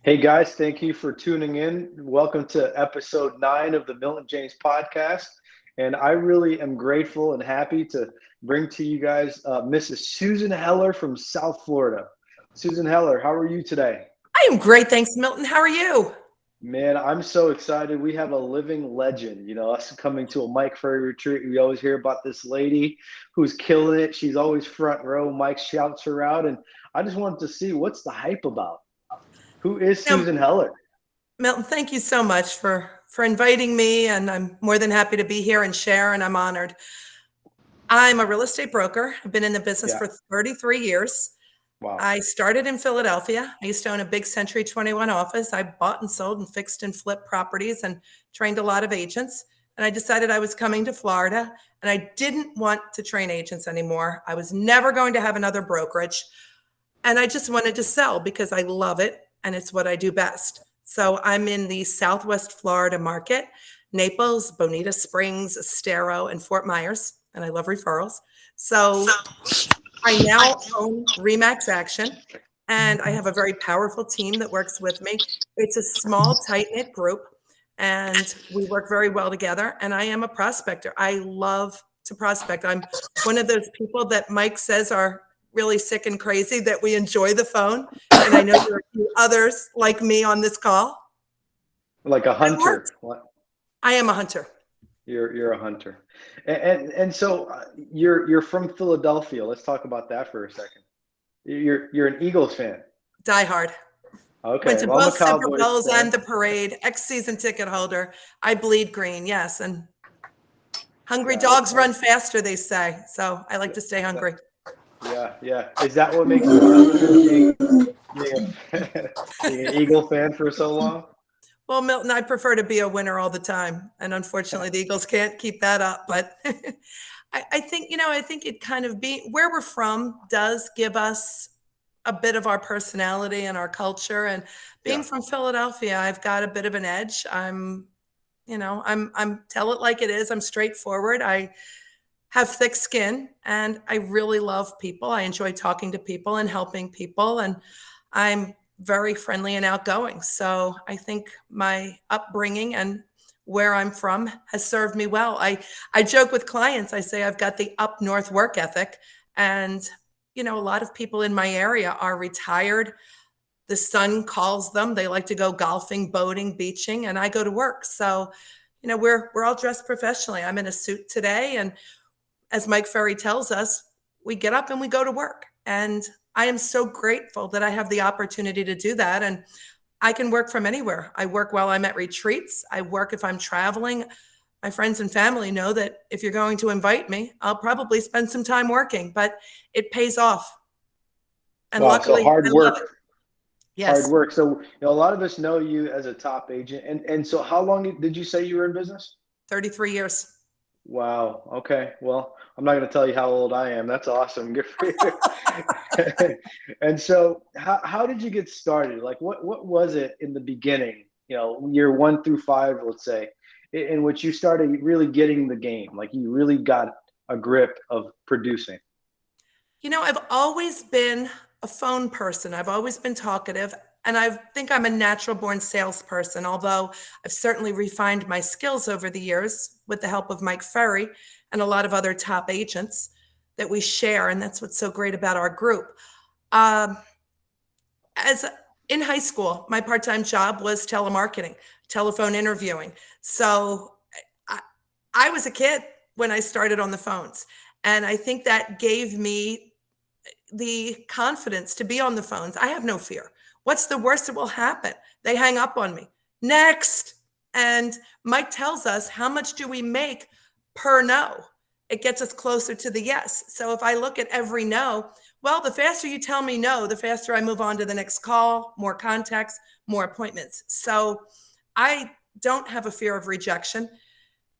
Hey guys, thank you for tuning in. Welcome to episode 9 of the Milton James podcast. And I really am grateful and happy to bring to you guys Mrs. Susan Heller from South Florida. Susan Heller, how are you today? I am great, thanks, Milton. How are you? Man, I'm so excited. We have a living legend. Us coming to a Mike Ferry retreat. We always hear about this lady who's killing it. She's always front row. Mike shouts her out. And I just wanted to see what's the hype about. Who is Now, Susan Heller? Milton, thank you so much for inviting me, and I'm more than happy to be here and share, and I'm honored. I'm a real estate broker. I've been in the business Yeah. for 33 years. Wow. I started in Philadelphia. I used to own a big Century 21 office. I bought and sold and fixed and flipped properties and trained a lot of agents. And I decided I was coming to Florida, and I didn't want to train agents anymore. I was never going to have another brokerage. And I just wanted to sell because I love it and it's what I do best. So I'm in the Southwest Florida market, Naples, Bonita Springs, Estero, and Fort Myers. And I love referrals. So I now own Remax Action, and I have a very powerful team that works with me. It's a small, tight knit group, and we work very well together. And I am a prospector. I love to prospect. I'm one of those people that Mike says are really sick and crazy that we enjoy the phone. And I know there are a few others like me on this call. Like a It hunter. works. What? I am a hunter. You're a hunter, and so you're from Philadelphia. Let's talk about that for a second. You're an Eagles fan. Die hard. Went Okay, to well I'm a both Super Cowboys Bowls fan. and the parade. Ex-season ticket holder. I bleed green, yes. And hungry Got it. dogs run faster, they say. So I like to stay That- hungry. yeah, yeah. Is that what makes it fun being an Eagle fan for so long? Well, Milton, I prefer to be a winner all the time. And unfortunately, the Eagles can't keep that up. But I think, I think it kind of where we're from does give us a bit of our personality and our culture. And being Yeah. from Philadelphia, I've got a bit of an edge. I'm tell it like it is. I'm straightforward. I have thick skin and I really love people. I enjoy talking to people and helping people. And I'm very friendly and outgoing. So I think my upbringing and where I'm from has served me well. I joke with clients, I say I've got the up north work ethic. And, a lot of people in my area are retired. The sun calls them. They like to go golfing, boating, beaching, and I go to work. So, we're all dressed professionally. I'm in a suit today, and as Mike Ferry tells us, we get up and we go to work. And I am so grateful that I have the opportunity to do that. And I can work from anywhere. I work while I'm at retreats. I work if I'm traveling. My friends and family know that if you're going to invite me, I'll probably spend some time working, but it pays off. And Wow. So luckily, hard I love it. work, hard Yes, work. So a lot of us know you as a top agent, and so how long did you say you were in business? 33 years. Wow. Okay. Well, I'm not going to tell you how old I am. That's awesome. Good for you. And so, how did you get started? Like, what was it in the beginning? Year 1 through 5, let's say, in which you started really getting the game. Like, you really got a grip of producing. I've always been a phone person. I've always been talkative, and I think I'm a natural born salesperson, although I've certainly refined my skills over the years with the help of Mike Ferry and a lot of other top agents that we share. And that's what's so great about our group. Um, as in high school, my part-time job was telemarketing, telephone interviewing. So I, I was a kid when I started on the phones. And I think that gave me the confidence to be on the phones. I have no fear. What's the worst that will happen? They hang up on me. Next. And Mike tells us, how much do we make per no? It gets us closer to the yes. So if I look at every no, well, the faster you tell me no, the faster I move on to the next call, more contacts, more appointments. So I don't have a fear of rejection.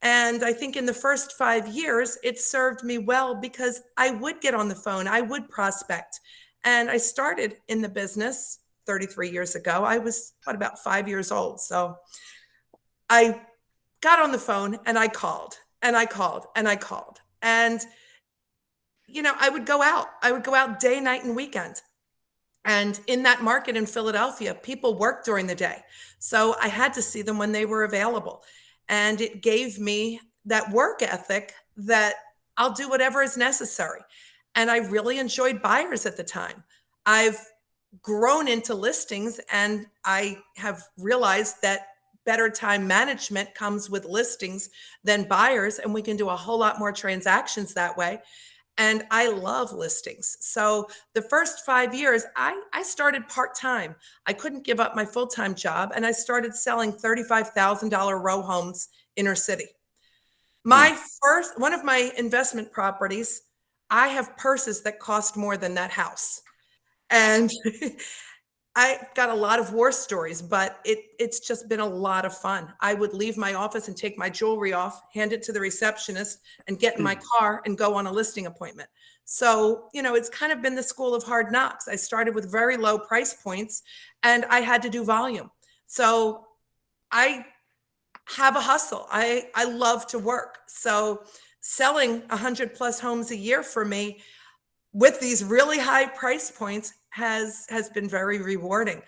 And I think in the first 5 years, it served me well because I would get on the phone, I would prospect. And I started in the business 33 years ago. I was about 5 years old. So I got on the phone and I called and I called and I called. And, I would go out. I would go out day, night, and weekend. And in that market in Philadelphia, people work during the day. So I had to see them when they were available. And it gave me that work ethic that I'll do whatever is necessary. And I really enjoyed buyers at the time. I've grown into listings and I have realized that better time management comes with listings than buyers. And we can do a whole lot more transactions that way. And I love listings. So the first 5 years, I started part time. I couldn't give up my full time job, and I started selling $35,000 row homes inner city. Mm. My first, one of my investment properties, I have purses that cost more than that house. And I got a lot of war stories, but it's just been a lot of fun. I would leave my office and take my jewelry off, hand it to the receptionist, and get in my car and go on a listing appointment. So, it's kind of been the school of hard knocks. I started with very low price points and I had to do volume. So I have a hustle. I love to work. So selling 100 plus homes a year for me with these really high price points has been very rewarding.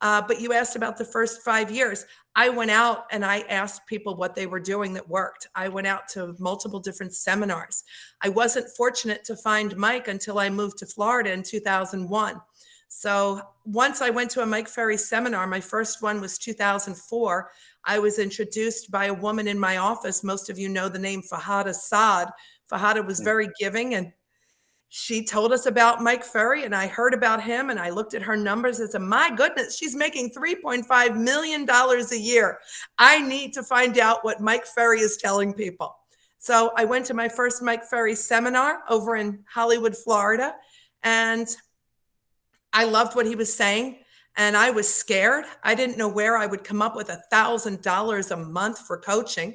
But you asked about the first 5 years. I went out and I asked people what they were doing that worked. I went out to multiple different seminars. I wasn't fortunate to find Mike until I moved to Florida in 2001. So once I went to a Mike Ferry seminar, my first one was 2004. I was introduced by a woman in my office. Most of you know the name Fahada Saad. Fahada was very giving, and she told us about Mike Ferry, and I heard about him and I looked at her numbers and said, my goodness, she's making $3.5 million a year. I need to find out what Mike Ferry is telling people. So I went to my first Mike Ferry seminar over in Hollywood, Florida, and I loved what he was saying. And I was scared. I didn't know where I would come up with $1,000 a month for coaching.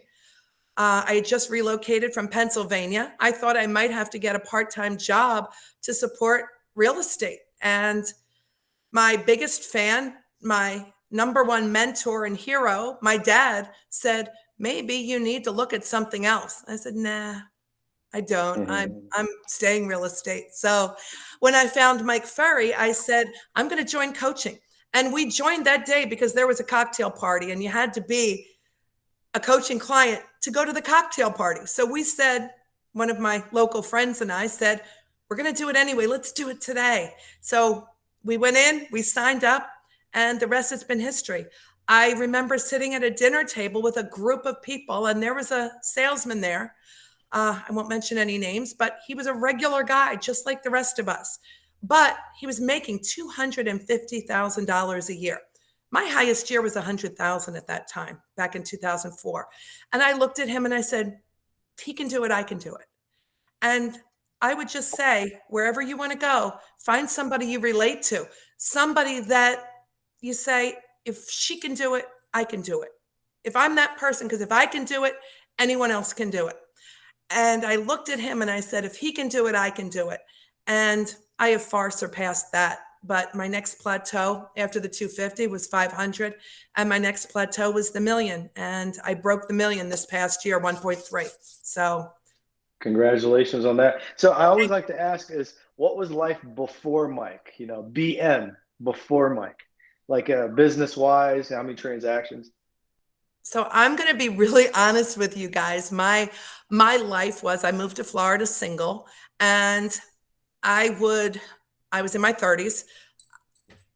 I had just relocated from Pennsylvania. I thought I might have to get a part-time job to support real estate. And my biggest fan, my number one mentor and hero, my dad, said, maybe you need to look at something else. I said, nah, I don't. I'm staying real estate. So when I found Mike Ferry, I said, I'm going to join coaching. And we joined that day because there was a cocktail party and you had to be a coaching client to go to the cocktail party. So we said, one of my local friends and I said, we're going to do it anyway. Let's do it today. So we went in, we signed up, and the rest has been history. I remember sitting at a dinner table with a group of people, and there was a salesman there. I won't mention any names, but he was a regular guy, just like the rest of us. But he was making $250,000 a year. My highest year was 100,000 at that time, back in 2004. And I looked at him and I said, if he can do it, I can do it. And I would just say, wherever you want to go, find somebody you relate to, somebody that you say, if she can do it, I can do it. If I'm that person, because if I can do it, anyone else can do it. And I looked at him and I said, if he can do it, I can do it. And I have far surpassed that. But my next plateau after the 250 was 500. And my next plateau was the million. And I broke the million this past year, 1.3. So Congratulations on that. So I always like to ask is, what was life before Mike? BM before Mike, like business wise, how many transactions? So I'm going to be really honest with you guys. My life was, I moved to Florida single, and I was in my 30s.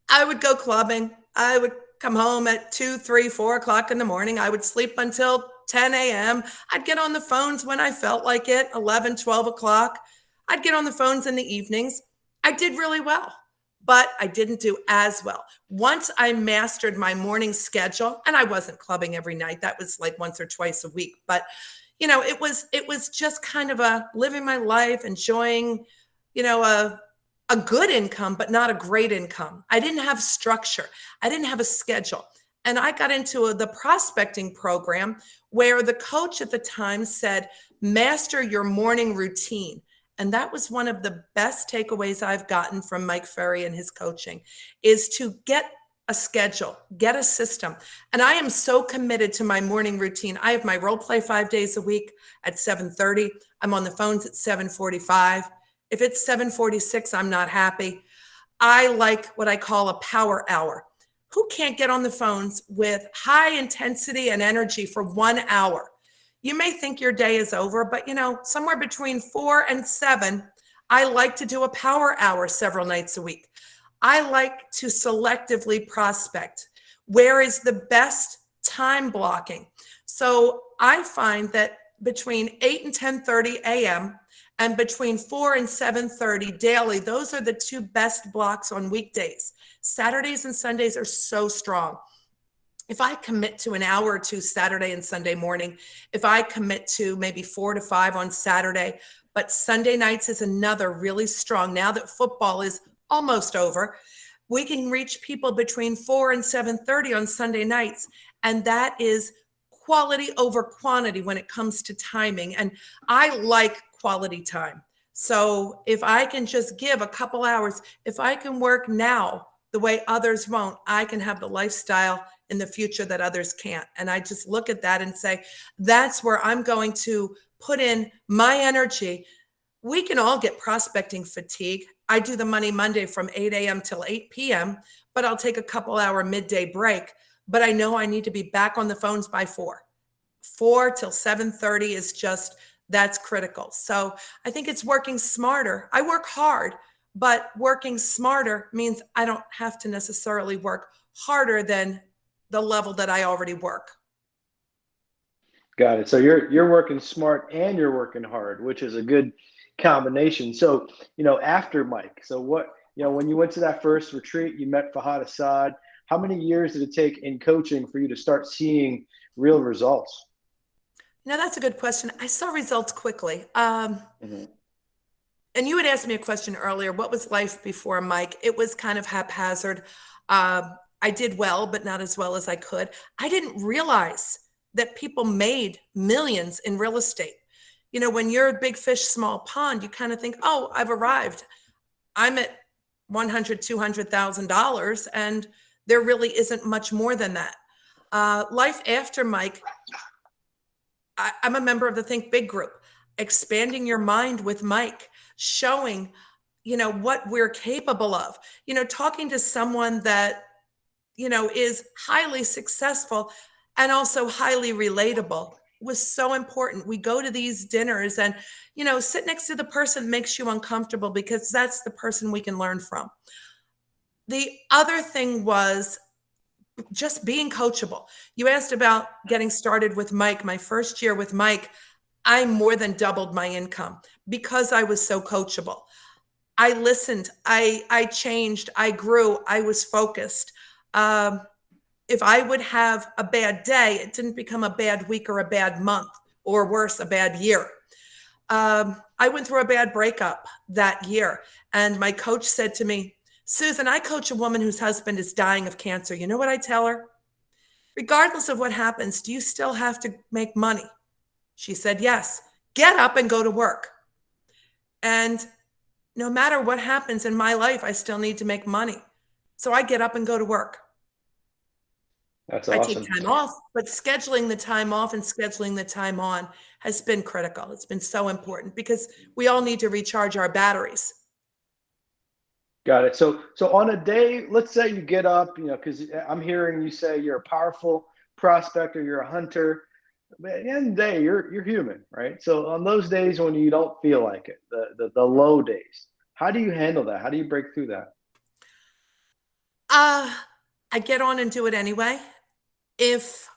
I would go clubbing. I would come home at 2, 3, 4 o'clock in the morning. I would sleep until 10 a.m. I'd get on the phones when I felt like it, 11, 12 o'clock. I'd get on the phones in the evenings. I did really well, but I didn't do as well. Once I mastered my morning schedule, and I wasn't clubbing every night. That was like once or twice a week. But, it was just kind of a living my life, enjoying, a good income, but not a great income. I didn't have structure. I didn't have a schedule. And I got into the prospecting program where the coach at the time said, master your morning routine. And that was one of the best takeaways I've gotten from Mike Ferry and his coaching, is to get a schedule, get a system. And I am so committed to my morning routine. I have my role play 5 days a week at 7:30. I'm on the phones at 7:45. If it's 7:46, I'm not happy. I like what I call a power hour. Who can't get on the phones with high intensity and energy for 1 hour? You may think your day is over, but somewhere between 4 and 7, I like to do a power hour several nights a week. I like to selectively prospect. Where is the best time blocking? So I find that between 8 and 10:30 a.m. and between 4 and 7:30 daily, those are the two best blocks on weekdays. Saturdays and Sundays are so strong. If I commit to an hour or two Saturday and Sunday morning, if I commit to maybe 4 to 5 on Saturday, but Sunday nights is another really strong. Now that football is almost over, we can reach people between 4 and 7:30 on Sunday nights. And that is quality over quantity when it comes to timing. And I like quality time. So if I can just give a couple hours, if I can work now the way others won't, I can have the lifestyle in the future that others can't. And I just look at that and say, that's where I'm going to put in my energy. We can all get prospecting fatigue. I do the Money Monday from 8 a.m. till 8 p.m., but I'll take a couple hour midday break. But I know I need to be back on the phones by 4. 4 till 7:30 is just, that's critical. So I think it's working smarter. I work hard, but working smarter means I don't have to necessarily work harder than the level that I already work. Got it. So you're working smart and you're working hard, which is a good combination. So, after Mike, so when you went to that first retreat, you met Fahad Assad. How many years did it take in coaching for you to start seeing real results? Now, that's a good question. I saw results quickly. Mhm. And you had asked me a question earlier. What was life before Mike? It was kind of haphazard. I did well, but not as well as I could. I didn't realize that people made millions in real estate. When you're a big fish, small pond, you kind of think, oh, I've arrived. I'm at 100, $200,000, and there really isn't much more than that. Life after Mike, I'm a member of the Think Big group, expanding your mind with Mike, showing, what we're capable of, talking to someone that, is highly successful and also highly relatable was so important. We go to these dinners and, sit next to the person that makes you uncomfortable because that's the person we can learn from. The other thing was just being coachable. You asked about getting started with Mike. My first year with Mike, I more than doubled my income because I was so coachable. I listened, I changed, I grew, I was focused. Um, if I would have a bad day, it didn't become a bad week or a bad month, or worse, a bad year. I went through a bad breakup that year, and my coach said to me, Susan, I coach a woman whose husband is dying of cancer. You know what I tell her? Regardless of what happens, do you still have to make money? She said, yes. Get up and go to work. And no matter what happens in my life, I still need to make money. So I get up and go to work. That's I take awesome. time off, but scheduling the time off and scheduling the time on has been critical. It's been so important because we all need to recharge our batteries. Got it. So on a day, let's say you get up, because I'm hearing you say you're a powerful prospector, you're a hunter. But at the end of the day, you're human, right? So on those days when you don't feel like it, the low days, how do you handle that? How do you break through that? Uh, I get on and do it anyway. If,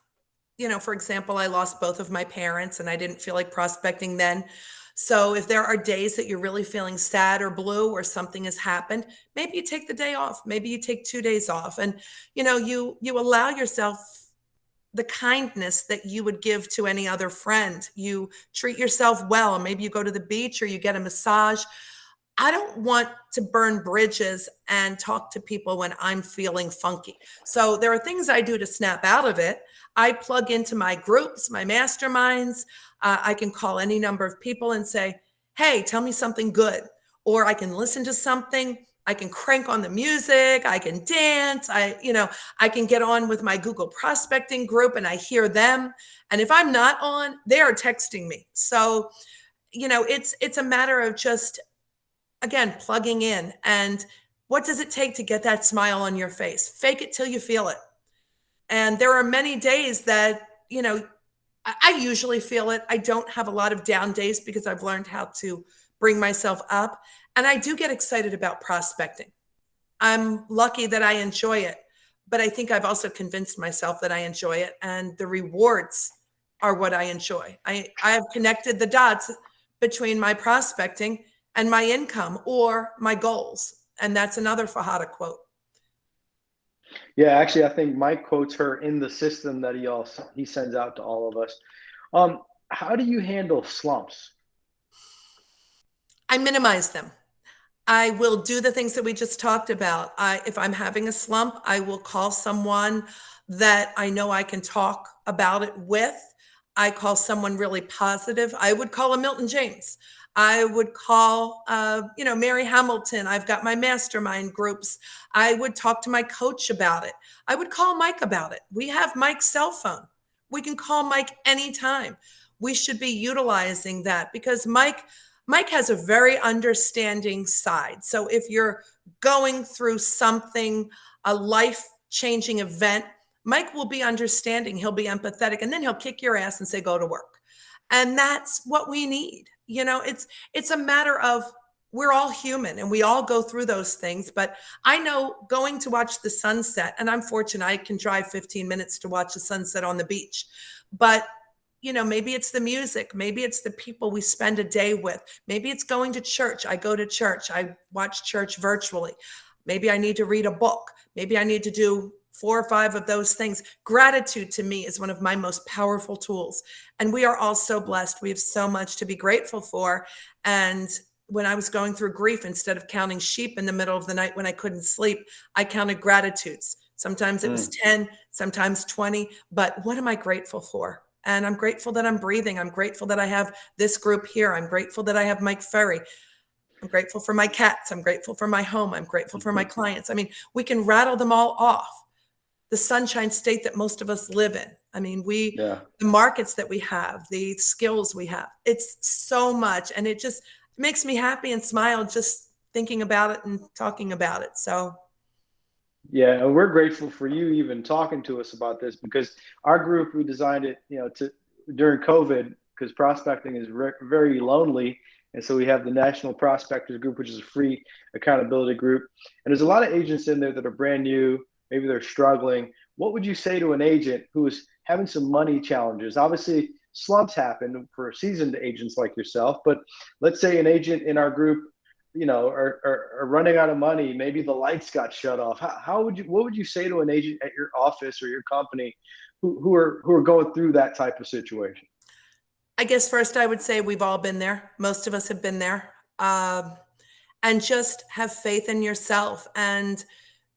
for example, I lost both of my parents and I didn't feel like prospecting then. So if there are days that you're really feeling sad or blue or something has happened, maybe you take the day off. Maybe you take 2 days off and, you allow yourself the kindness that you would give to any other friend. You treat yourself well. Maybe you go to the beach or you get a massage. I don't want to burn bridges and talk to people when I'm feeling funky. So there are things I do to snap out of it. I plug into my groups, my masterminds. I can call any number of people and say, hey, tell me something good. Or I can listen to something. I can crank on the music. I can dance. I can get on with my Google prospecting group and I hear them. And if I'm not on, they are texting me. So, it's a matter of just, again, plugging in and What does it take to get that smile on your face? Fake it till you feel it. And there are many days that, I usually feel it. I don't have a lot of down days because I've learned how to bring myself up. And I do get excited about prospecting. I'm lucky that I enjoy it, but I think I've also convinced myself that I enjoy it, and the rewards are what I enjoy. I have connected the dots between my prospecting and my income or my goals. And that's another Fajada quote. Yeah, actually, I think Mike quotes her in the system that he sends out to all of us. How do you handle slumps? I minimize them. I will do the things that we just talked about. If I'm having a slump, I will call someone that I know I can talk about it with. I call someone really positive. I would call a Milton James. I would call, Mary Hamilton. I've got my mastermind groups. I would talk to my coach about it. I would call Mike about it. We have Mike's cell phone. We can call Mike anytime. We should be utilizing that because Mike has a very understanding side. So if you're going through something, a life changing event, Mike will be understanding. He'll be empathetic, and then he'll kick your ass and say, go to work. And that's what we need. It's a matter of we're all human and we all go through those things. But I know going to watch the sunset, and I'm fortunate I can drive 15 minutes to watch the sunset on the beach. But maybe it's the music. Maybe it's the people we spend a day with. Maybe it's going to church. I go to church. I watch church virtually. Maybe I need to read a book. Maybe I need to do 4 or 5 of those things. Gratitude to me is one of my most powerful tools. And we are all so blessed. We have so much to be grateful for. And when I was going through grief, instead of counting sheep in the middle of the night when I couldn't sleep, I counted gratitudes. Sometimes it was 10, sometimes 20. But what am I grateful for? And I'm grateful that I'm breathing. I'm grateful that I have this group here. I'm grateful that I have Mike Ferry. I'm grateful for my cats. I'm grateful for my home. I'm grateful for my clients. I mean, we can rattle them all off. The sunshine state that most of us live in. I mean, Yeah. the markets that we have, the skills we have, it's so much. And it just makes me happy and smile just thinking about it and talking about it. So Yeah, and we're grateful for you even talking to us about this because our group, we designed it, to during COVID because prospecting is very lonely. And so we have the National Prospectors Group, which is a free accountability group. And there's a lot of agents in there that are brand new. Maybe they're struggling. What would you say to an agent who is having some money challenges? Obviously, slumps happen for seasoned agents like yourself, but let's say an agent in our group are running out of money. Maybe the lights got shut off. What would you say to an agent at your office or your company who are going through that type of situation? I guess first I would say we've all been there. Most of us have been there. And just have faith in yourself and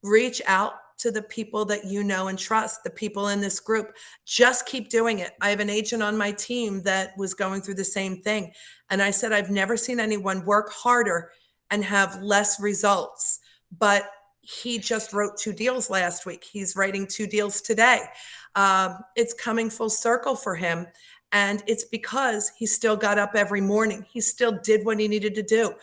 reach out to the people that you know and trust, the people in this group. Just keep doing it. I have an agent on my team that was going through the same thing. And I said, I've never seen anyone work harder and have less results. But he just wrote 2 deals last week. He's writing 2 deals today. It's coming full circle for him. And it's because he still got up every morning. He still did what he needed to do.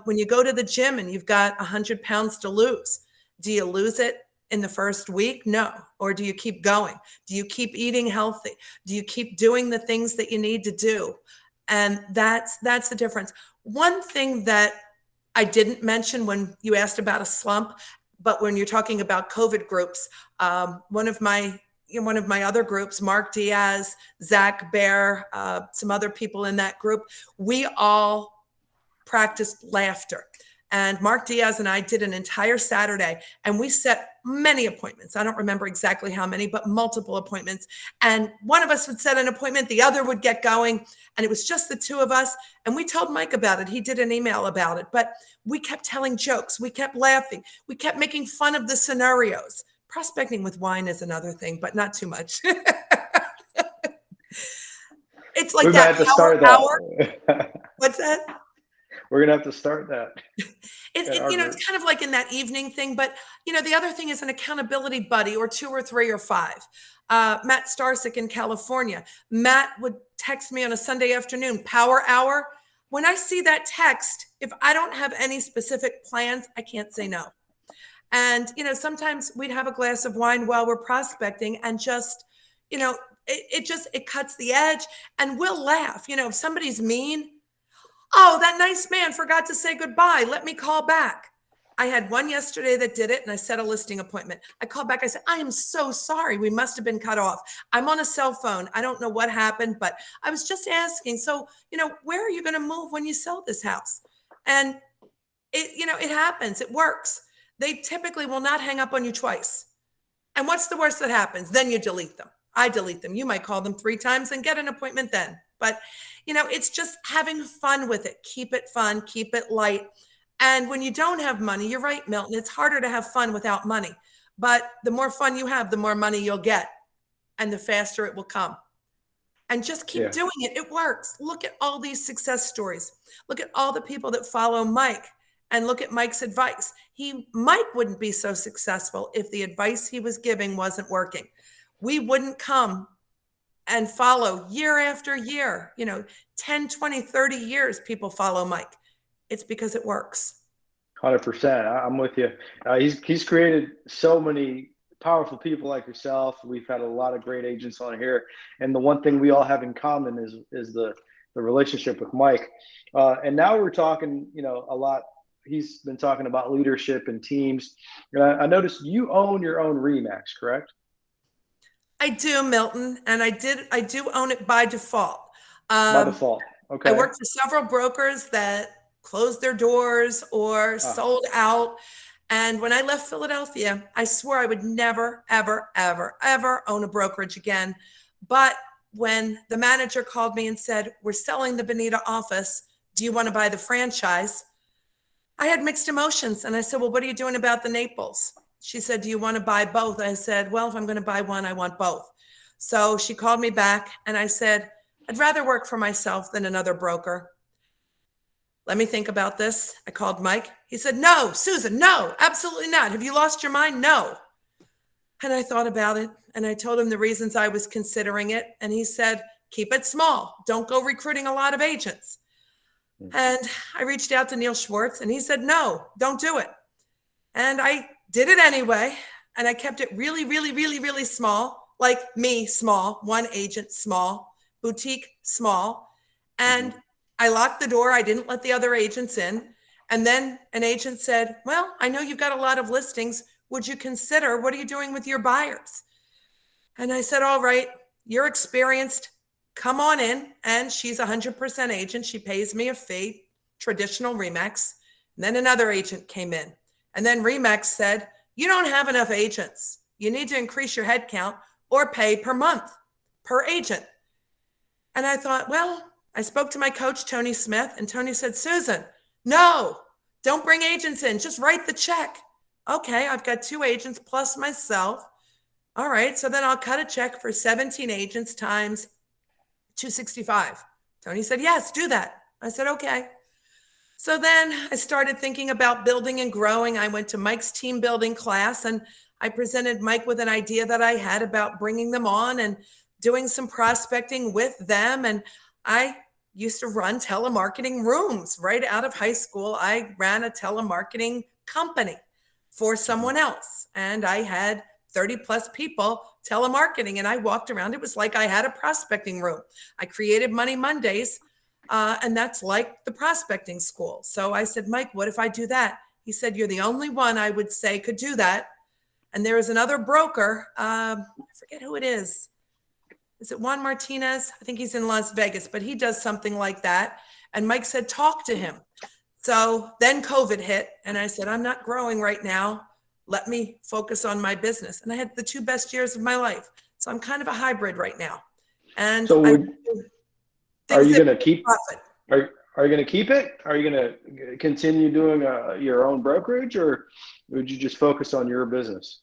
When you go to the gym and you've got 100 pounds to lose, do you lose it in the first week? No. Or do you keep going? Do you keep eating healthy? Do you keep doing the things that you need to do? And that's the difference. One thing that I didn't mention when you asked about a slump, but when you're talking about COVID groups, one of my other groups, Mark Diaz, Zach Bear, some other people in that group, we all practiced laughter. And Mark Diaz and I did an entire Saturday and we set many appointments. I don't remember exactly how many, but multiple appointments. And one of us would set an appointment, the other would get going. And it was just the 2 of us. And we told Mike about it. He did an email about it, but we kept telling jokes. We kept laughing. We kept making fun of the scenarios. Prospecting with wine is another thing, but not too much. It's like We're gonna that have to power start hour. that. What's that? We're gonna have to start that at our group. It's kind of like in that evening thing, but the other thing is an accountability buddy or 2 or 3 or 5. Matt Starsick in California. Matt would text me on a Sunday afternoon, power hour. when I see that text, if I don't have any specific plans, I can't say no. And, sometimes we'd have a glass of wine while we're prospecting and just, it cuts the edge, and we'll laugh. If somebody's mean, oh, that nice man forgot to say goodbye. Let me call back. I had one yesterday that did it, and I set a listing appointment. I called back. I said, I am so sorry. We must have been cut off. I'm on a cell phone. I don't know what happened, but I was just asking. So, where are you going to move when you sell this house? And it happens. It works. They typically will not hang up on you twice. And what's the worst that happens? Then you delete them. I delete them. You might call them 3 times and get an appointment then. But, it's just having fun with it. Keep it fun. Keep it light. And when you don't have money, you're right, Milton, it's harder to have fun without money. But the more fun you have, the more money you'll get, and the faster it will come. And just keep doing it. It works. Look at all these success stories. Look at all the people that follow Mike, and look at Mike's advice. Mike wouldn't be so successful if the advice he was giving wasn't working. We wouldn't come and follow year after year, 10, 20, 30 years people follow Mike. It's because it works. 100%. I'm with you. He's created so many powerful people like yourself. We've had a lot of great agents on here, and the one thing we all have in common is the relationship with Mike. And now we're talking, a lot. He's been talking about leadership and teams. I noticed you own your own Remax, correct? I do, Milton, and I do own it by default. By default. Okay. I worked for several brokers that closed their doors or sold out. And when I left Philadelphia, I swore I would never, ever, ever, ever own a brokerage again. But when the manager called me and said, we're selling the Bonita office, do you want to buy the franchise? I had mixed emotions. And I said, well, what are you doing about the Naples? She said, do you want to buy both? I said, well, if I'm going to buy one, I want both. So she called me back and I said, I'd rather work for myself than another broker. Let me think about this. I called Mike. He said, no, Susan, no, absolutely not. Have you lost your mind? No. And I thought about it, and I told him the reasons I was considering it. And he said, keep it small. Don't go recruiting a lot of agents. And I reached out to Neil Schwartz, and he said, no, don't do it. And I did it anyway. And I kept it really, really, really, really small, like me, small, one agent, small, boutique, small. And I locked the door. I didn't let the other agents in. And then an agent said, well, I know you've got a lot of listings. Would you consider, what are you doing with your buyers? And I said, all right, you're experienced. Come on in. And she's 100% agent. She pays me a fee, traditional Remax. And then another agent came in. And then Remax said, you don't have enough agents. You need to increase your head count or pay per month, per agent. And I thought, well, I spoke to my coach, Tony Smith, and Tony said, Susan, no, don't bring agents in. Just write the check. Okay, I've got 2 agents plus myself. All right, so then I'll cut a check for 17 agents times 265. Tony said, yes, do that. I said, okay. So then I started thinking about building and growing. I went to Mike's team building class, and I presented Mike with an idea that I had about bringing them on and doing some prospecting with them. And I used to run telemarketing rooms right out of high school. I ran a telemarketing company for someone else, and I had 30 plus people telemarketing, and I walked around. It was like I had a prospecting room. I created Money Mondays, and that's like the prospecting school. So I said, Mike, what if I do that? He said, you're the only one I would say could do that. And there is another broker. I forget who it is. Is it Juan Martinez? I think he's in Las Vegas, but he does something like that. And Mike said, talk to him. So then COVID hit, and I said, I'm not growing right now. Let me focus on my business. And I had the 2 best years of my life. So I'm kind of a hybrid right now. And so are you going to keep profit. Are you going to keep it? Are you going to continue doing your own brokerage, or would you just focus on your business?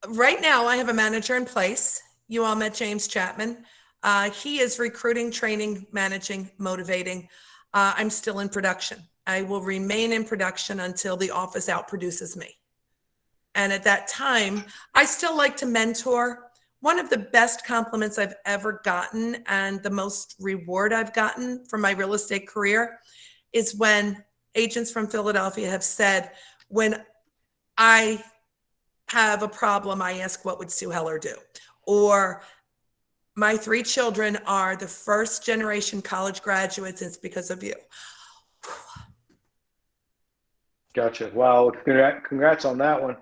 Right now, I have a manager in place. You all met James Chapman. He is recruiting, training, managing, motivating. I'm still in production. I will remain in production until the office outproduces me. And at that time, I still like to mentor One of the best compliments I've ever gotten and the most reward I've gotten from my real estate career is when agents from Philadelphia have said, when I have a problem, I ask, what would Sue Heller do? Or my 3 children are the first generation college graduates. It's because of you. Gotcha. Wow. Congrats on that one.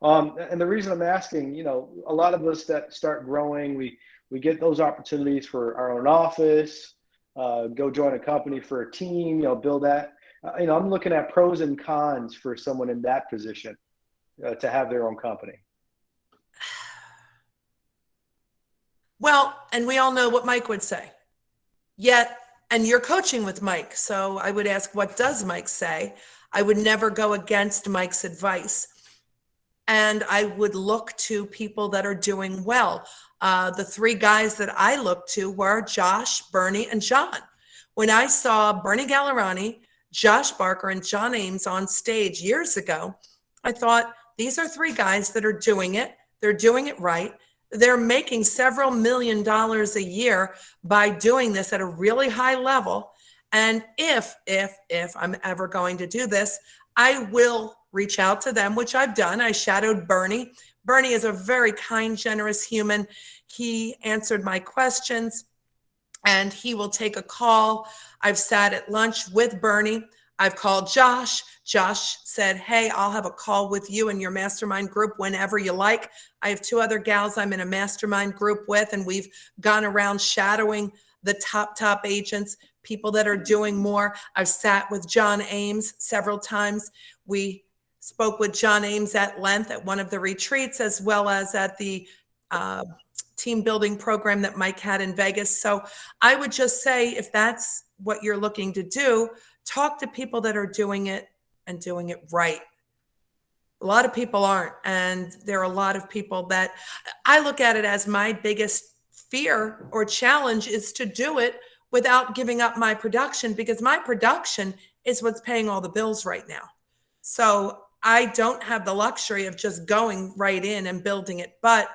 And the reason I'm asking, a lot of us that start growing, we get those opportunities for our own office, go join a company for a team, build that. I'm looking at pros and cons for someone in that position to have their own company. Well, and we all know what Mike would say. Yet, and you're coaching with Mike, so I would ask, what does Mike say? I would never go against Mike's advice. And I would look to people that are doing well. The 3 guys that I looked to were Josh, Bernie, and John. When I saw Bernie Gallerani, Josh Barker, and John Ames on stage years ago, I thought, these are 3 guys that are doing it. They're doing it right. They're making several $1 million a year by doing this at a really high level. And if I'm ever going to do this, I will reach out to them, which I've done. I shadowed Bernie. Bernie is a very kind, generous human. He answered my questions and he will take a call. I've sat at lunch with Bernie. I've called Josh. Josh said, hey, I'll have a call with you and your mastermind group whenever you like. I have 2 other gals I'm in a mastermind group with, and we've gone around shadowing the top agents, people that are doing more. I've sat with John Ames several times. We spoke with John Ames at length at one of the retreats, as well as at the team building program that Mike had in Vegas. So I would just say, if that's what you're looking to do, talk to people that are doing it and doing it right. A lot of people aren't. And there are a lot of people that I look at it as my biggest fear or challenge is to do it without giving up my production, because my production is what's paying all the bills right now. So I don't have the luxury of just going right in and building it. But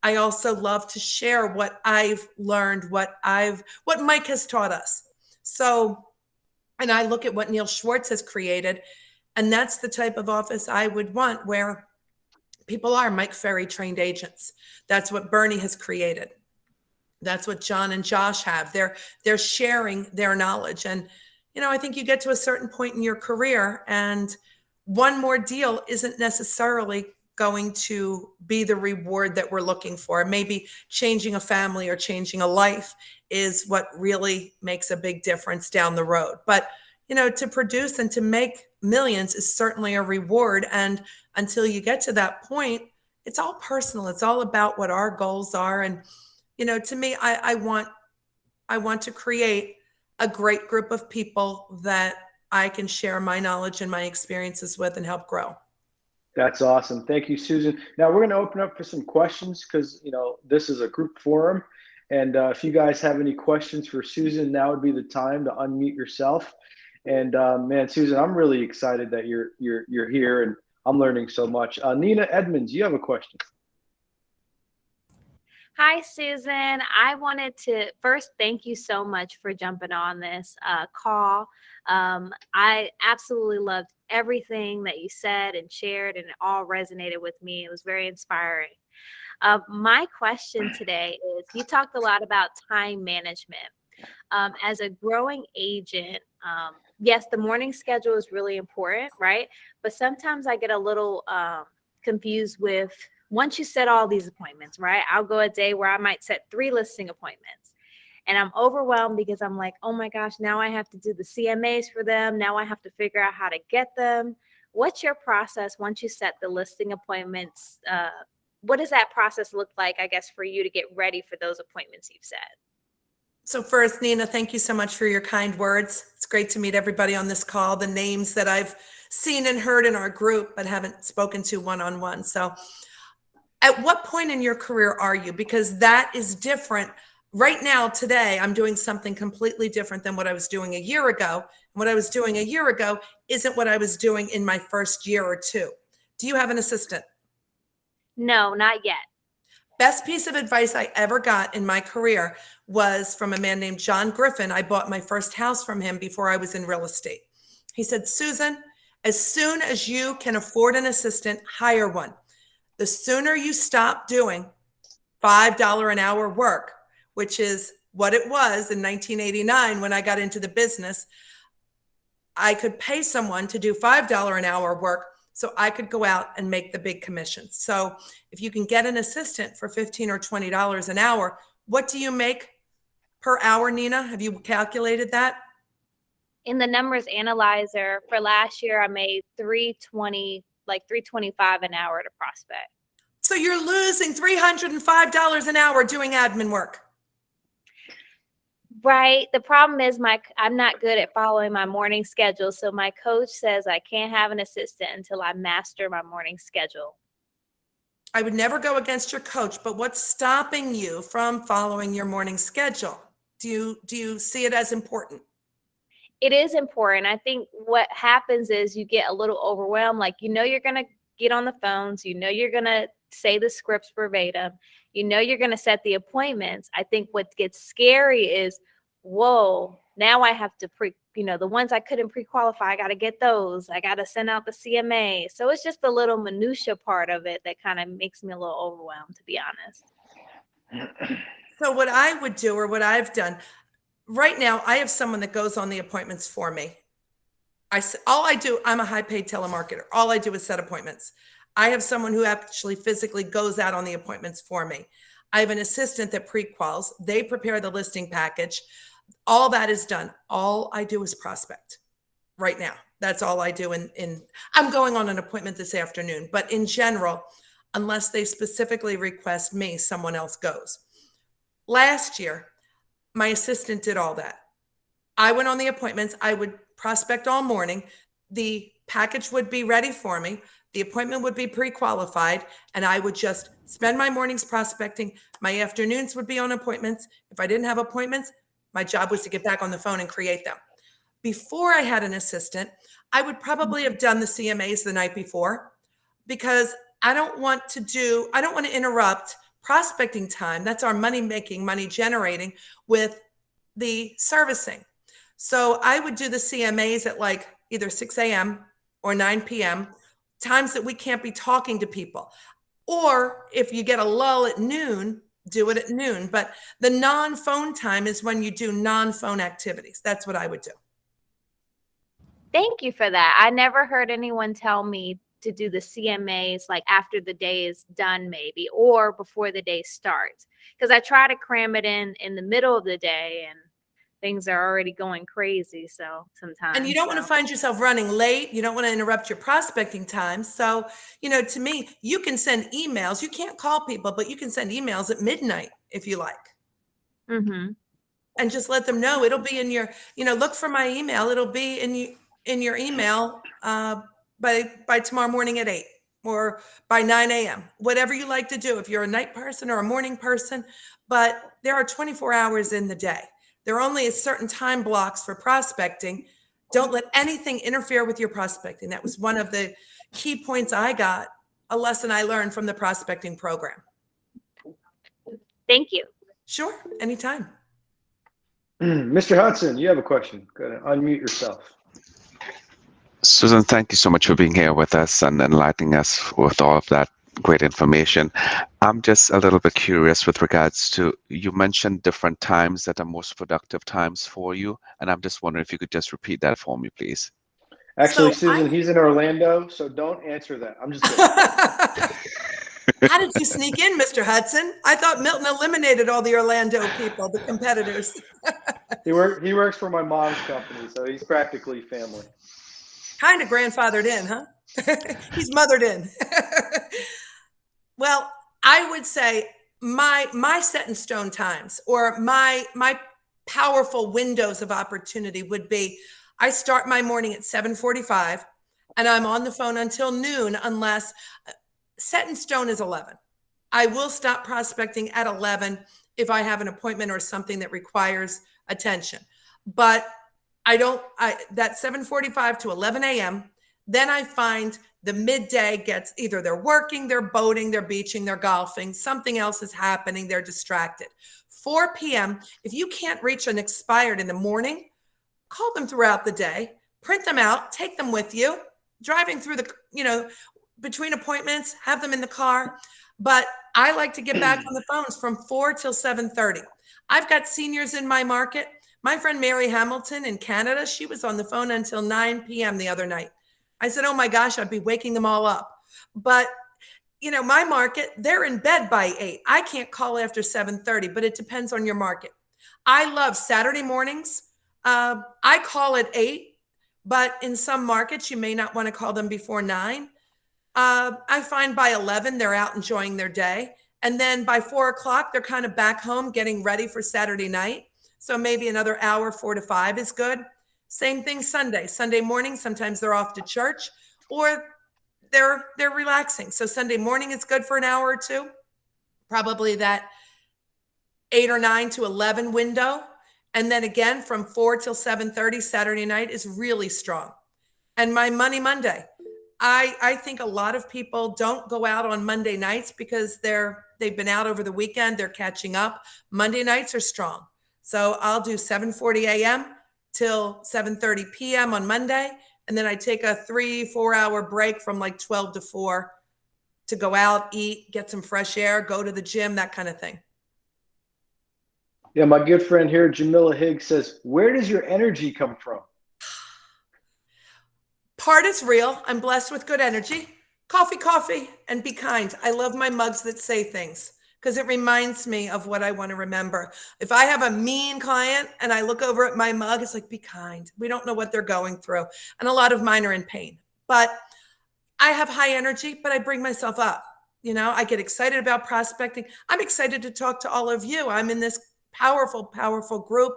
I also love to share what I've learned, what Mike has taught us. So, and I look at what Neil Schwartz has created, and that's the type of office I would want, where people are Mike Ferry trained agents. That's what Bernie has created. That's what John and Josh have. They're sharing their knowledge. And, I think you get to a certain point in your career, and one more deal isn't necessarily going to be the reward that we're looking for. Maybe changing a family or changing a life is what really makes a big difference down the road. But, to produce and to make millions is certainly a reward. And until you get to that point, it's all personal. It's all about what our goals are. And, to me, I want to create a great group of people that I can share my knowledge and my experiences with and help grow. That's awesome. Thank you, Susan. Now we're going to open up for some questions because, this is a group forum. And if you guys have any questions for Susan, now would be the time to unmute yourself. And man, Susan, I'm really excited that you're here, and I'm learning so much. Nina Edmonds, you have a question. Hi, Susan. I wanted to first thank you so much for jumping on this call. I absolutely loved everything that you said and shared, and it all resonated with me. It was very inspiring. My question today is, you talked a lot about time management. As a growing agent, yes, the morning schedule is really important, right? But sometimes I get a little confused with, once you set all these appointments, right? I'll go a day where I might set 3 listing appointments, and I'm overwhelmed because I'm like, oh my gosh, now I have to do the CMAs for them. Now I have to figure out how to get them. What's your process once you set the listing appointments? What does that process look like, I guess, for you to get ready for those appointments you've set? So first, Nina, thank you so much for your kind words. It's great to meet everybody on this call, the names that I've seen and heard in our group, but haven't spoken to one-on-one. So at what point in your career are you? Because that is different. Right now, today, I'm doing something completely different than what I was doing a year ago. And what I was doing a year ago isn't what I was doing in my first year or 2. Do you have an assistant? No, not yet. Best piece of advice I ever got in my career was from a man named John Griffin. I bought my first house from him before I was in real estate. He said, Susan, as soon as you can afford an assistant, hire one. The sooner you stop doing $5 an hour work, which is what it was in 1989 when I got into the business, I could pay someone to do $5 an hour work so I could go out and make the big commissions. So if you can get an assistant for $15 or $20 an hour, what do you make per hour, Nina? Have you calculated that? In the numbers analyzer for last year, I made 320, like 325 an hour to prospect. So you're losing $305 an hour doing admin work. Right. The problem is I'm not good at following my morning schedule. So my coach says I can't have an assistant until I master my morning schedule. I would never go against your coach, but what's stopping you from following your morning schedule? Do you see it as important? It is important. I think what happens is you get a little overwhelmed. Like, you're going to get on the phones. You're going to say the scripts verbatim. You're going to set the appointments. I think what gets scary is, whoa, now I have to the ones I couldn't pre-qualify, I got to get those. I got to send out the CMA. So it's just the little minutia part of it that kind of makes me a little overwhelmed, to be honest. So what I would do, or what I've done right now, I have someone that goes on the appointments for me. I'm a high paid telemarketer. All I do is set appointments. I have someone who actually physically goes out on the appointments for me. I have an assistant that pre-quals. They prepare the listing package. All that is done. All I do is prospect right now. That's all I do. I'm going on an appointment this afternoon, but in general, unless they specifically request me, someone else goes. Last year, my assistant did all that. I went on the appointments. I would prospect all morning. The package would be ready for me. The appointment would be pre-qualified, and I would just spend my mornings prospecting. My afternoons would be on appointments. If I didn't have appointments, my job was to get back on the phone and create them. Before I had an assistant, I would probably have done the CMAs the night before, because I don't want to interrupt prospecting time. That's our money making, money generating, with the servicing. So I would do the CMAs at like either 6 a.m. or 9 p.m., times that we can't be talking to people. Or if you get a lull at noon, do it at noon. But the non-phone time is when you do non-phone activities. That's what I would do. Thank you for that. I never heard anyone tell me to do the CMAs like after the day is done, maybe, or before the day starts. Because I try to cram it in the middle of the day, and things are already going crazy. So sometimes. And you don't want to find yourself running late. You don't want to interrupt your prospecting time. So, to me, you can send emails. You can't call people, but you can send emails at midnight if you like. Mm-hmm. And just let them know. It'll be in your, look for my email. It'll be in your email by tomorrow morning at 8 or by 9 a.m., whatever you like to do. If you're a night person or a morning person, but there are 24 hours in the day. There are only a certain time blocks for prospecting. Don't let anything interfere with your prospecting. That was one of the key points I got, a lesson I learned from the prospecting program. Thank you. Sure, anytime. Mr. Hudson, you have a question. Go ahead, unmute yourself. Susan, thank you so much for being here with us and enlightening us with all of that great information. I'm just a little bit curious with regards to, you mentioned different times that are most productive times for you, and I'm just wondering if you could just repeat that for me, please. Actually, Susan, he's in Orlando, so don't answer that. I'm just kidding. How did you sneak in, Mr. Hudson? I thought Milton eliminated all the Orlando people, the competitors. He works for my mom's company, so he's practically family. Kind of grandfathered in, huh? He's mothered in. Well, I would say my set in stone times, or my powerful windows of opportunity, would be I start my morning at 7:45 and I'm on the phone until noon, unless set in stone is 11. I will stop prospecting at 11 if I have an appointment or something that requires attention. But that 7:45 to 11 a.m., Then I find the midday gets either they're working, they're boating, they're beaching, they're golfing, something else is happening, they're distracted. 4 p.m., if you can't reach an expired in the morning, call them throughout the day, print them out, take them with you, driving through the, between appointments, have them in the car. But I like to get back on the phones from 4 till 7:30. I've got seniors in my market. My friend Mary Hamilton in Canada, she was on the phone until 9 p.m. the other night. I said, oh my gosh, I'd be waking them all up. But my market, they're in bed by 8. I can't call after 7:30, but it depends on your market. I love Saturday mornings. I call at 8, but in some markets, you may not want to call them before 9. I find by 11, they're out enjoying their day. And then by 4 o'clock, they're kind of back home getting ready for Saturday night. So maybe another hour, 4 to 5 is good. Same thing Sunday. Sunday morning, sometimes they're off to church or they're relaxing. So Sunday morning is good for an hour or two. Probably that 8 or 9 to 11 window. And then again, from 4 till 7:30 Saturday night is really strong. And my Money Monday. I think a lot of people don't go out on Monday nights because they've been out over the weekend. They're catching up. Monday nights are strong. So I'll do 7:40 a.m. till 7:30 p.m. on Monday. And then I take a 3-4 hour break from like 12 to 4 to go out, eat, get some fresh air, go to the gym, that kind of thing. Yeah, my good friend here, Jamila Higgs, says, where does your energy come from? Part is real. I'm blessed with good energy. Coffee, and be kind. I love my mugs that say things because it reminds me of what I want to remember. If I have a mean client and I look over at my mug, it's like, be kind. We don't know what they're going through. And a lot of mine are in pain. But I have high energy, but I bring myself up. I get excited about prospecting. I'm excited to talk to all of you. I'm in this powerful, powerful group.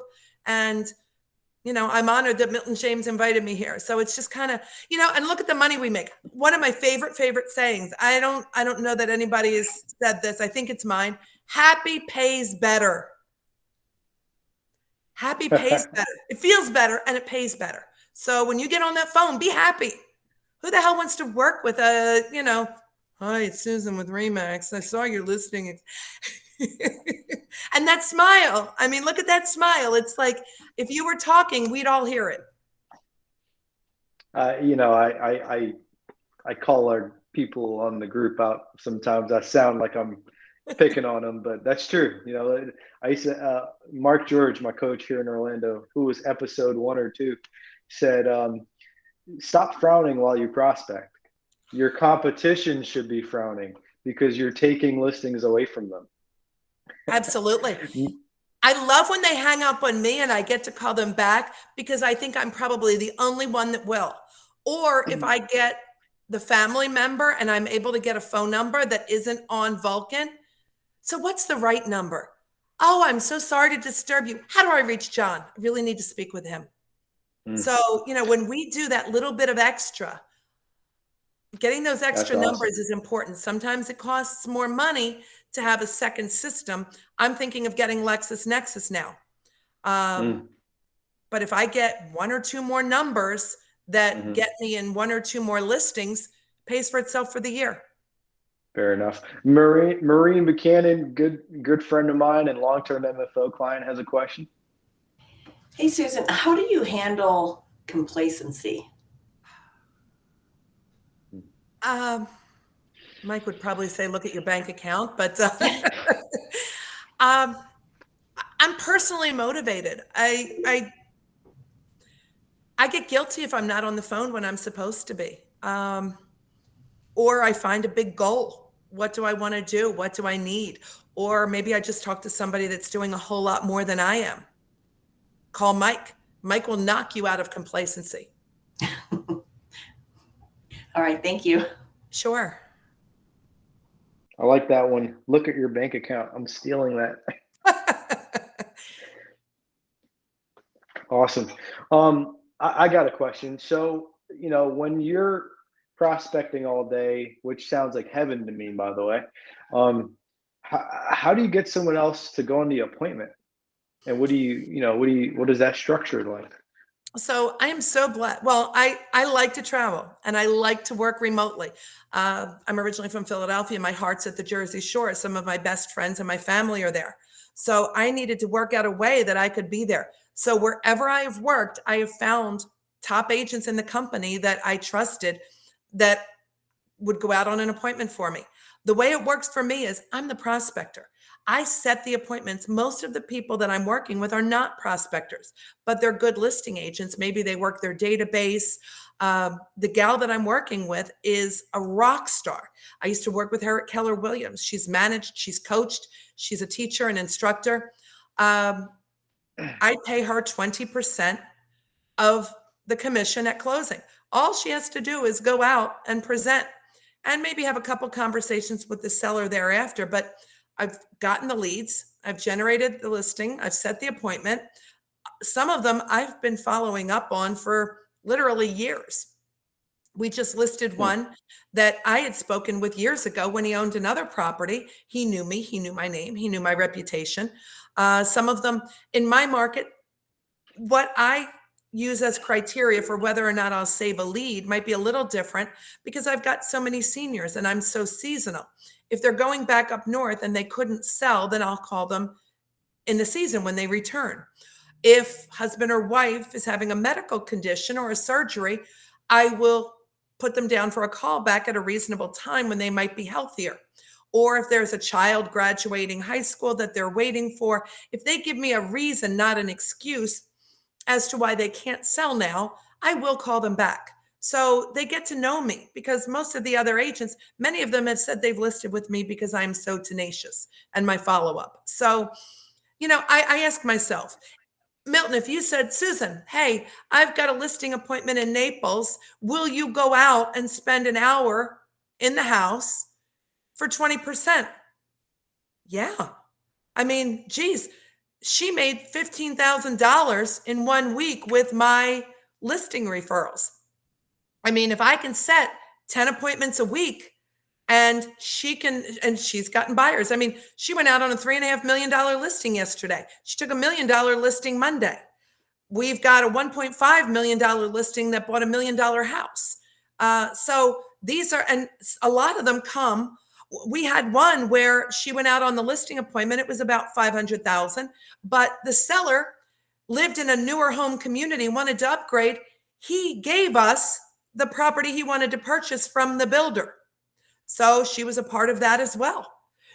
And I'm honored that Milton James invited me here. So it's just kind of, and look at the money we make. One of my favorite sayings. I don't know that anybody has said this. I think it's mine. Happy pays better. Happy pays better. It feels better and it pays better. So when you get on that phone, be happy. Who the hell wants to work with hi, it's Susan with Remax. I saw your listing. And that smile. I mean, look at that smile. It's like if you were talking, we'd all hear it. I call our people on the group out sometimes. I sound like I'm picking on them, but that's true. I used to, Mark George, my coach here in Orlando, who was episode 1 or 2, said, stop frowning while you prospect. Your competition should be frowning because you're taking listings away from them. Absolutely. I love when they hang up on me and I get to call them back because I think I'm probably the only one that will. Or if I get the family member and I'm able to get a phone number that isn't on Vulcan. So what's the right number? Oh, I'm so sorry to disturb you. How do I reach John? I really need to speak with him. So, when we do that little bit of extra, getting those extra numbers is important. Sometimes it costs more money to have a second system. I'm thinking of getting LexisNexis now. But if I get 1 or 2 more numbers that get me in 1 or 2 more listings, it pays for itself for the year. Fair enough. Maureen Buchanan, good friend of mine and long-term MFO client, has a question. Hey, Susan, how do you handle complacency? Mike would probably say, look at your bank account, but I'm personally motivated. I get guilty if I'm not on the phone when I'm supposed to be. Or I find a big goal. What do I want to do? What do I need? Or maybe I just talk to somebody that's doing a whole lot more than I am. Call Mike. Mike will knock you out of complacency. All right. Thank you. Sure. I like that one. Look at your bank account. I'm stealing that. Awesome. I got a question. So, when you're prospecting all day, which sounds like heaven to me, by the way, how do you get someone else to go on the appointment? And what is that structured like? So I am so blessed. Well, I like to travel and I like to work remotely. I'm originally from Philadelphia. My heart's at the Jersey Shore. Some of my best friends and my family are there. So I needed to work out a way that I could be there. So wherever I have worked, I have found top agents in the company that I trusted that would go out on an appointment for me. The way it works for me is I'm the prospector. I set the appointments. Most of the people that I'm working with are not prospectors, but they're good listing agents. Maybe they work their database. The gal that I'm working with is a rock star. I used to work with her at Keller Williams. She's managed, she's coached, she's a teacher and instructor. I pay her 20% of the commission at closing. All she has to do is go out and present and maybe have a couple conversations with the seller thereafter. But I've gotten the leads, I've generated the listing, I've set the appointment. Some of them I've been following up on for literally years. We just listed Hmm. one that I had spoken with years ago when he owned another property. He knew me, he knew my name, he knew my reputation. Some of them in my market, what I use as criteria for whether or not I'll save a lead might be a little different because I've got so many seniors and I'm so seasonal. If they're going back up north and they couldn't sell, then I'll call them in the season when they return. If husband or wife is having a medical condition or a surgery, I will put them down for a call back at a reasonable time when they might be healthier. Or if there's a child graduating high school that they're waiting for, if they give me a reason, not an excuse, as to why they can't sell now, I will call them back. So they get to know me because most of the other agents, many of them have said they've listed with me because I'm so tenacious and my follow up. So, I ask myself, Milton, if you said, Susan, hey, I've got a listing appointment in Naples, will you go out and spend an hour in the house for 20%? Yeah. I mean, geez, she made $15,000 in 1 week with my listing referrals. I mean, if I can set 10 appointments a week and she's gotten buyers. I mean, she went out on a $3.5 million listing yesterday. She took $1 million listing Monday. We've got a $1.5 million listing that bought $1 million house. So these are, and a lot of them come. We had one where she went out on the listing appointment. It was about 500,000, but the seller lived in a newer home community, wanted to upgrade. He gave us the property he wanted to purchase from the builder. So she was a part of that as well.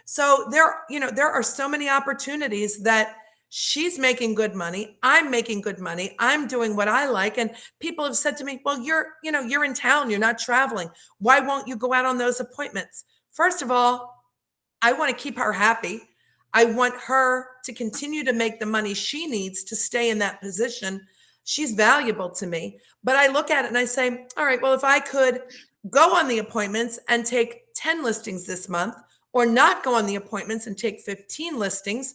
So there are so many opportunities that she's making good money. I'm making good money. I'm doing what I like. And people have said to me, well, you're in town, you're not traveling. Why won't you go out on those appointments? First of all, I want to keep her happy. I want her to continue to make the money she needs to stay in that position. She's valuable to me. But I look at it and I say, all right, well, if I could go on the appointments and take 10 listings this month, or not go on the appointments and take 15 listings,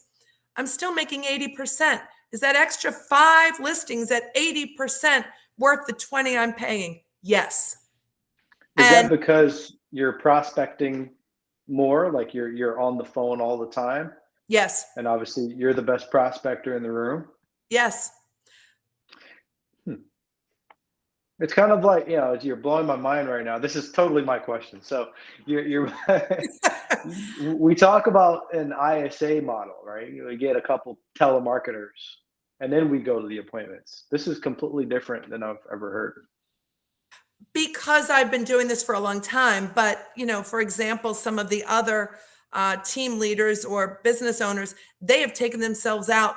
I'm still making 80%. Is that extra 5 listings at 80% worth the 20 I'm paying? Yes. Is that And because you're prospecting more, like you're on the phone all the time, yes, and obviously you're the best prospector in the room? yes. It's kind of like, you're blowing my mind right now. This is totally my question. So you're we talk about an ISA model, right? We get a couple telemarketers and then we go to the appointments. This is completely different than I've ever heard. Because I've been doing this for a long time. But, for example, some of the other team leaders or business owners, they have taken themselves out.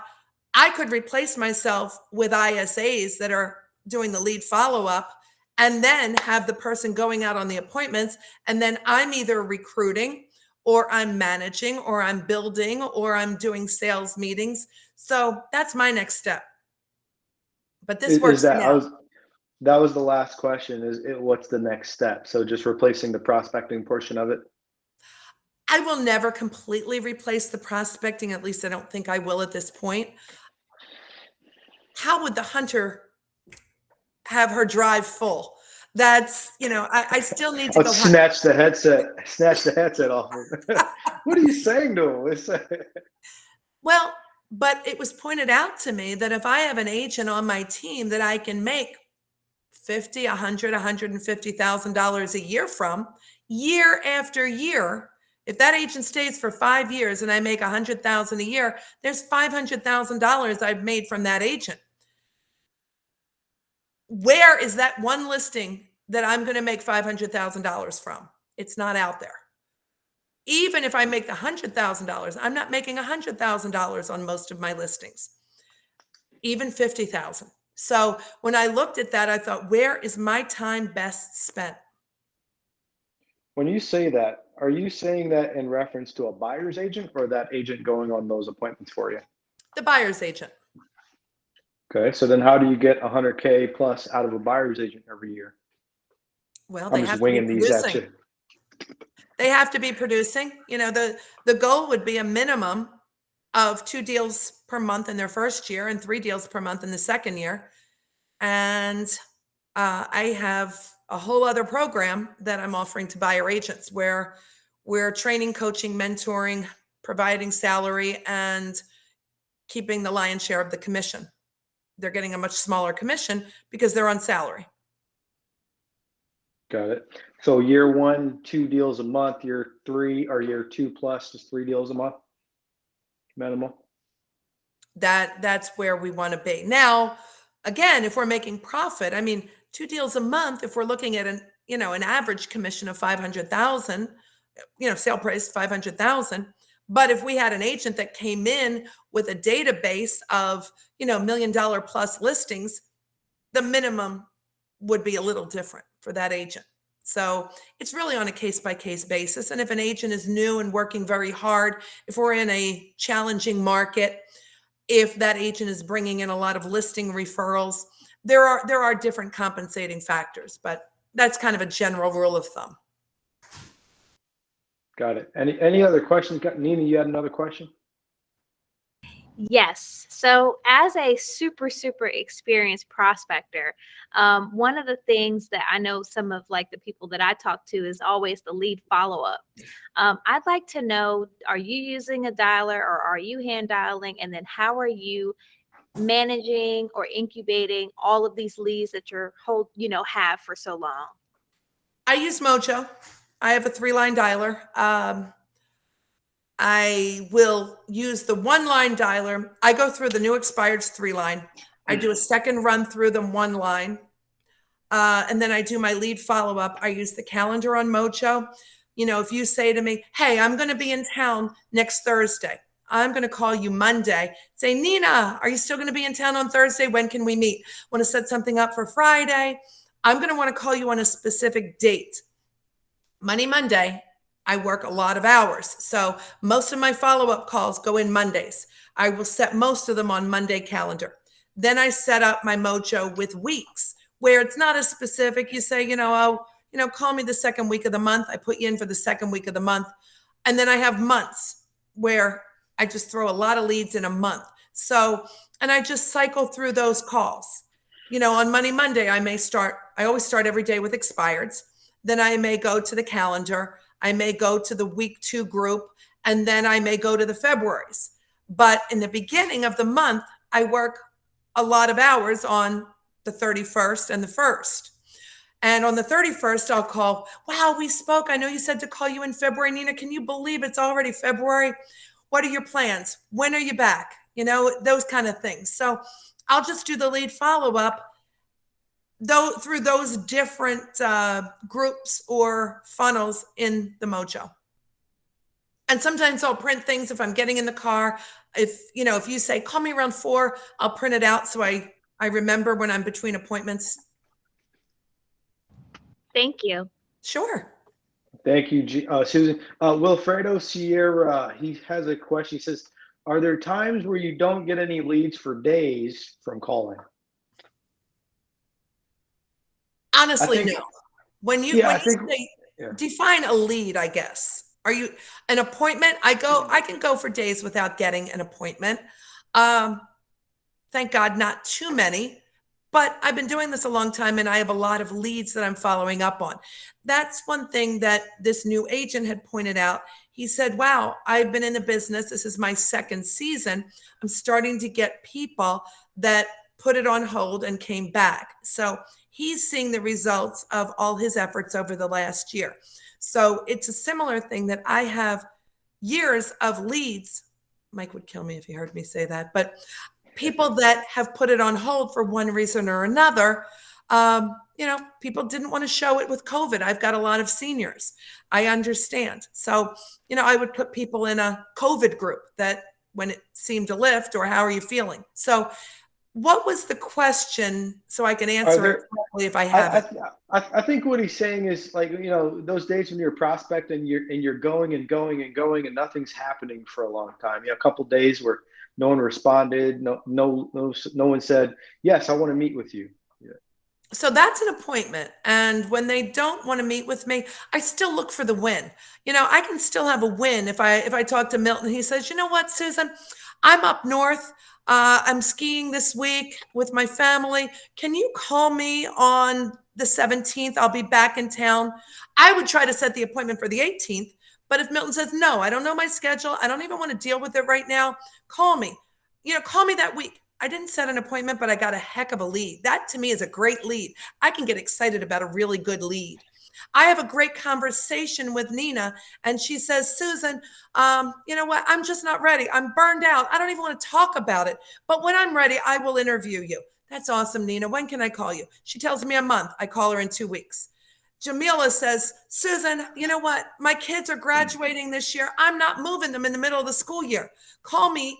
I could replace myself with ISAs that are doing the lead follow-up and then have the person going out on the appointments. And then I'm either recruiting or I'm managing or I'm building or I'm doing sales meetings. So that's my next step. But this Is works that now. that was the last question, what's the next step? So just replacing the prospecting portion of it? I will never completely replace the prospecting. At least I don't think I will at this point. How would the hunter have her drive full? That's, I still need to Let's go hunt. snatch the headset off of. What are you saying to him? Well, But it was pointed out to me that if I have an agent on my team that I can make 50, 100, $150,000 a year from, year after year, if that agent stays for 5 years and I make 100,000 a year, there's $500,000 I've made from that agent. Where is that one listing that I'm going to make $500,000 from? It's not out there. Even if I make the $100,000, I'm not making $100,000 on most of my listings, even 50,000. So when I looked at that, I thought, where is my time best spent? When you say that, are you saying that in reference to a buyer's agent or that agent going on those appointments for you? The buyer's agent. Okay, so then how do you get 100K plus out of a buyer's agent every year? Well, I'm they just have to be winging these at producing. you. They have to be producing. You know, the goal would be a minimum of 2 deals per month in their first year and 3 deals per month in the second year. And I have a whole other program that I'm offering to buyer agents where we're training, coaching, mentoring, providing salary, and keeping the lion's share of the commission. They're getting a much smaller commission because they're on salary. Got it. So year 1, 2 deals a month. Year 3 or year 2 plus is 3 deals a month minimum. That's where we want to be. Now, again, if we're making profit, I mean, 2 deals a month, if we're looking at an average commission of 500,000, sale price 500,000. But if we had an agent that came in with a database of, $1 million plus listings, the minimum would be a little different for that agent. So it's really on a case by case basis. And if an agent is new and working very hard, if we're in a challenging market, if that agent is bringing in a lot of listing referrals, there are different compensating factors, but that's kind of a general rule of thumb. Got it. Any other questions? Nina, you had another question? Yes. So, as a super, super experienced prospector, one of the things that I know some of like the people that I talk to is always the lead follow up. I'd like to know, are you using a dialer or are you hand dialing? And then how are you managing or incubating all of these leads that have for so long? I use Mojo. I have a 3-line dialer. I will use the 1-line dialer. I go through the new expireds 3-line. I do a second run through them 1-line. And then I do my lead follow-up. I use the calendar on Mojo. If you say to me, hey, I'm going to be in town next Thursday. I'm going to call you Monday. Say, Nina, are you still going to be in town on Thursday? When can we meet? Want to set something up for Friday? I'm going to want to call you on a specific date. Monday, I work a lot of hours. So most of my follow-up calls go in Mondays. I will set most of them on Monday calendar. Then I set up my Mojo with weeks where it's not as specific. You say, call me the second week of the month. I put you in for the second week of the month. And then I have months where I just throw a lot of leads in a month. So, and I just cycle through those calls. On Monday, I always start every day with expireds. Then I may go to the calendar. I may go to the week 2 group, and then I may go to the Februaries. But in the beginning of the month, I work a lot of hours on the 31st and the 1st. And on the 31st, I'll call, wow, we spoke. I know you said to call you in February. Nina, can you believe it's already February? What are your plans? When are you back? Those kind of things. So I'll just do the lead follow-up through those different groups or funnels in the Mojo. And sometimes I'll print things if I'm getting in the car. If you say, call me around 4, I'll print it out so I remember when I'm between appointments. Thank you. Sure. Thank you, Susan. Wilfredo Sierra, he has a question. He says, are there times where you don't get any leads for days from calling? Honestly, no. When you say define a lead, I guess. Are you an appointment? I can go for days without getting an appointment. Thank God, not too many. But I've been doing this a long time and I have a lot of leads that I'm following up on. That's one thing that this new agent had pointed out. He said, wow, I've been in the business. This is my second season. I'm starting to get people that put it on hold and came back. So he's seeing the results of all his efforts over the last year. So it's a similar thing that I have years of leads. Mike would kill me if he heard me say that, but people that have put it on hold for one reason or another. People didn't want to show it with COVID. I've got a lot of seniors. I understand. So, I would put people in a COVID group that when it seemed to lift, or how are you feeling? So what was the question so I can answer it correctly if I have it? I think what he's saying is, like, those days when you're a prospect and you're going and going and going and nothing's happening for a long time. A couple days where no one responded, no one said, yes, I want to meet with you. Yeah. So that's an appointment. And when they don't want to meet with me, I still look for the win. I can still have a win if I talk to Milton. He says, you know what, Susan, I'm up north. I'm skiing this week with my family. Can you call me on the 17th? I'll be back in town. I would try to set the appointment for the 18th. But if Milton says, no, I don't know my schedule, I don't even want to deal with it right now, call me. Call me that week. I didn't set an appointment, but I got a heck of a lead. That to me is a great lead. I can get excited about a really good lead. I have a great conversation with Nina, and she says, Susan, you know what? I'm just not ready. I'm burned out. I don't even want to talk about it. But when I'm ready, I will interview you. That's awesome, Nina. When can I call you? She tells me a month. I call her in 2 weeks. Jamila says, Susan, you know what? My kids are graduating this year. I'm not moving them in the middle of the school year. Call me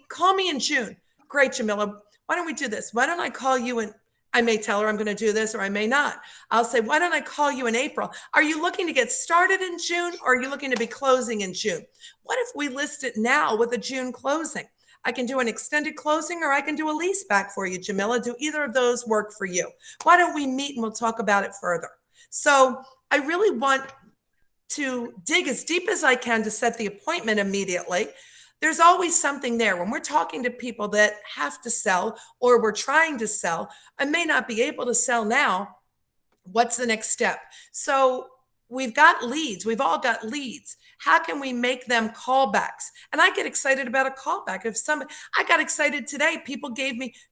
in June. Great, Jamila. Why don't we do this? Why don't I call you in? I may tell her I'm going to do this, or I may not. I'll say, why don't I call you in April? Are you looking to get started in June, or are you looking to be closing in June? What if we list it now with a June closing? I can do an extended closing, or I can do a lease back for you, Jamila. Do either of those work for you? Why don't we meet and we'll talk about it further? So I really want to dig as deep as I can to set the appointment immediately. There's always something there. When we're talking to people that have to sell, or we're trying to sell, I may not be able to sell now. What's the next step? So we've got leads. We've all got leads. How can we make them callbacks? And I get excited about a callback. I got excited today.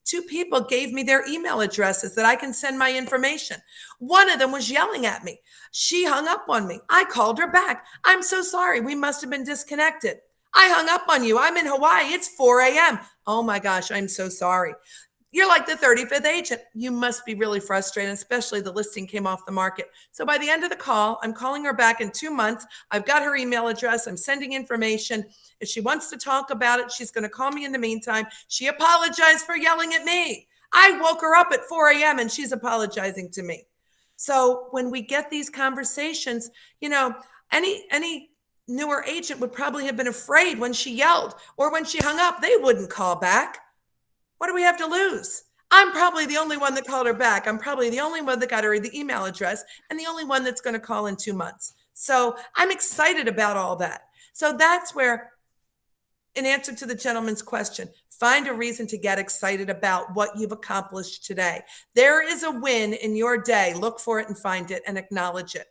Two people gave me their email addresses that I can send my information. One of them was yelling at me. She hung up on me. I called her back. I'm so sorry. We must have been disconnected. I hung up on you. I'm in Hawaii. It's 4 a.m. Oh my gosh, I'm so sorry. You're like the 35th agent. You must be really frustrated, especially the listing came off the market. So by the end of the call, I'm calling her back in 2 months. I've got her email address. I'm sending information. If she wants to talk about it, she's going to call me in the meantime. She apologized for yelling at me. I woke her up at 4 a.m. and she's apologizing to me. So when we get these conversations, any newer agent would probably have been afraid when she yelled, or when she hung up, they wouldn't call back. What do we have to lose? I'm probably the only one that called her back. I'm probably the only one that got her the email address, and the only one that's going to call in 2 months. So I'm excited about all that. So that's where, in answer to the gentleman's question, find a reason to get excited about what you've accomplished today. There is a win in your day. Look for it and find it and acknowledge it.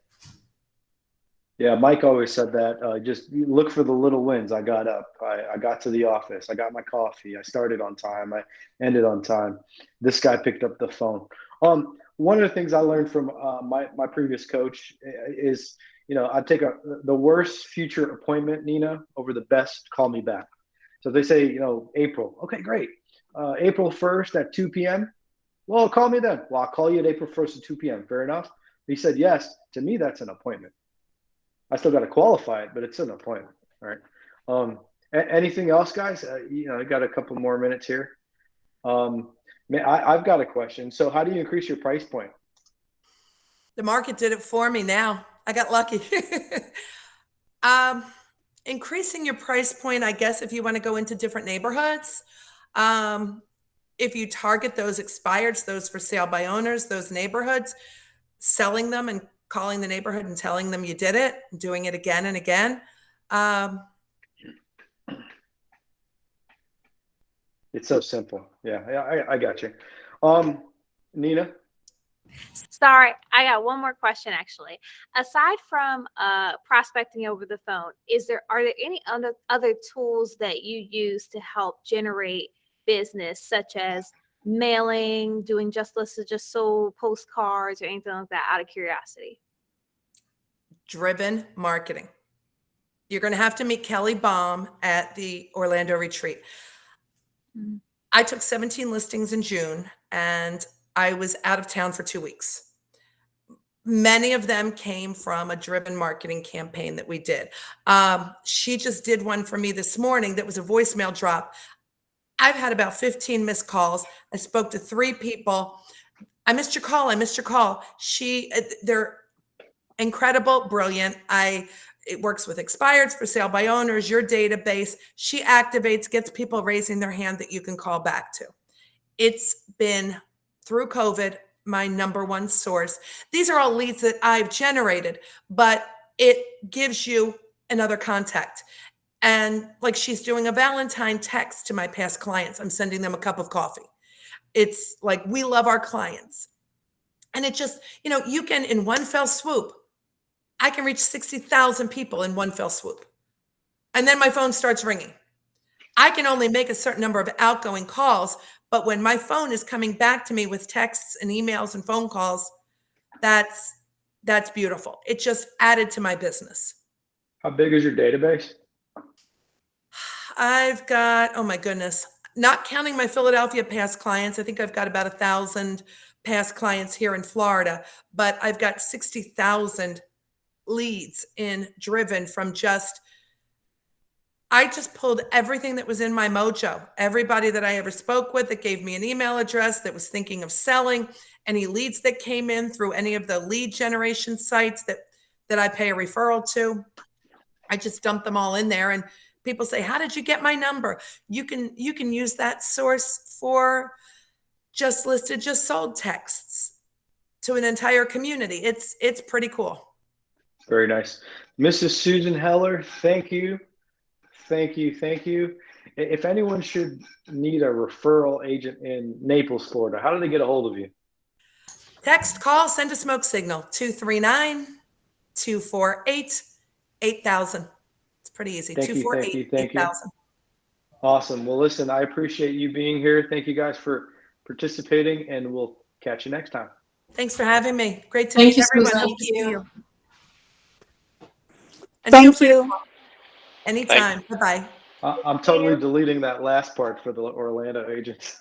Yeah, Mike always said that. Just look for the little wins. I got up. I got to the office. I got my coffee. I started on time. I ended on time. This guy picked up the phone. One of the things I learned from my previous coach is, I'd take the worst future appointment, Nina, over the best call me back. So they say, April. Okay, great. April 1st at 2 p.m. Well, call me then. Well, I'll call you at April 1st at 2 p.m. Fair enough. He said, yes. To me, that's an appointment. I still got to qualify it, but it's an appointment. All right. Anything else, guys? I got a couple more minutes here. I've got a question. So how do you increase your price point? The market did it for me now. I got lucky. Increasing your price point, I guess, if you want to go into different neighborhoods, if you target those expireds, those for sale by owners, those neighborhoods, selling them and calling the neighborhood and telling them you did it, doing it again and again. It's so simple. Yeah, I got you. Nina? Sorry, I got one more question actually. Aside from prospecting over the phone, are there any other tools that you use to help generate business, such as mailing, doing just listed, just sold, postcards, or anything like that? Out of curiosity. Driven marketing. You're going to have to meet Kelly Baum at the Orlando retreat. Mhm. I took 17 listings in June and I was out of town for 2 weeks. Many of them came from a driven marketing campaign that we did. She just did one for me this morning that was a voicemail drop. I've had about 15 missed calls. I spoke to 3 people. I missed your call. I missed your call. They're incredible, brilliant. It works with expireds, for sale by owners, your database. She activates, gets people raising their hand that you can call back to. It's been, through COVID, my number one source. These are all leads that I've generated, but it gives you another contact. And like she's doing a Valentine text to my past clients. I'm sending them a cup of coffee. It's like, we love our clients. And it just, you can, in one fell swoop, I can reach 60,000 people in one fell swoop. And then my phone starts ringing. I can only make a certain number of outgoing calls, but when my phone is coming back to me with texts and emails and phone calls, that's beautiful. It just added to my business. How big is your database? I've got, oh my goodness, not counting my Philadelphia past clients, I think I've got about 1,000 past clients here in Florida, but I've got 60,000 leads in driven from I just pulled everything that was in my mojo. Everybody that I ever spoke with that gave me an email address that was thinking of selling, any leads that came in through any of the lead generation sites that I pay a referral to. I just dumped them all in there, and people say, "How did you get my number?" You can use that source for just listed, just sold texts to an entire community. It's pretty cool. Very nice. Mrs. Susan Heller, thank you. Thank you. Thank you. If anyone should need a referral agent in Naples, Florida, how do they get a hold of you? Text, call, send a smoke signal, 239-248-8000. It's pretty easy. Thank you. Thank you. Thank you. 248-8000. Awesome. Well, listen, I appreciate you being here. Thank you guys for participating, and we'll catch you next time. Thanks for having me. Great to Thank meet you, everyone. Susan. Hope to see you. And Thank feel free to you. call anytime. Bye-bye. I'm totally deleting that last part for the Orlando agents.